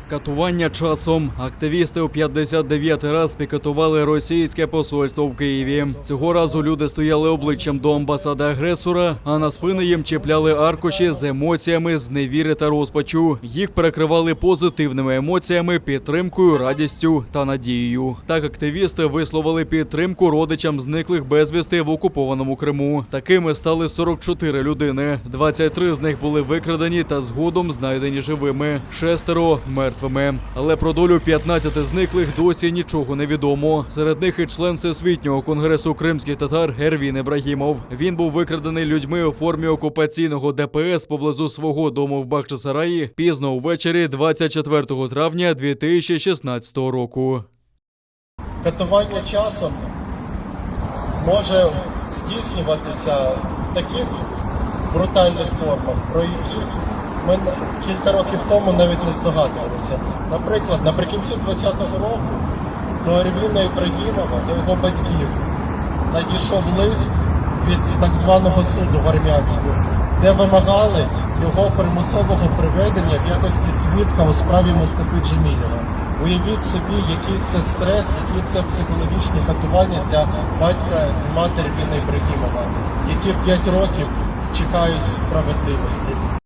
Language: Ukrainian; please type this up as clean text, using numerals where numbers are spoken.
Катування часом. Активісти у 59-й раз пікетували російське посольство в Києві. Цього разу люди стояли обличчям до амбасади агресора, а на спини їм чіпляли аркуші з емоціями зневіри та розпачу. Їх перекривали позитивними емоціями, підтримкою, радістю та надією. Так активісти висловили підтримку родичам зниклих безвісти в окупованому Криму. Такими стали 44 людини. 23 з них були викрадені та згодом знайдені живими. 6 – мертвими. Але про долю 15 зниклих досі нічого не відомо. Серед них і член Всесвітнього конгресу кримських татар Ервін Ібрагімов. Він був викрадений людьми у формі окупаційного ДПС поблизу свого дому в Бахчисараї пізно увечері 24 травня 2016 року. Катування часом може здійснюватися в таких брутальних формах, про яких ми кілька років тому навіть не здогадувалися. Наприклад, наприкінці 2020 року до Ервіна Ібрагімова, до його батьків, надійшов лист від так званого суду в Армянську, де вимагали його примусового приведення в якості свідка у справі Мустафи Джемілєва. Уявіть собі, який це стрес, які це психологічні катування для батька і матері Ервіна Ібрагімова, які 5 років чекають справедливості.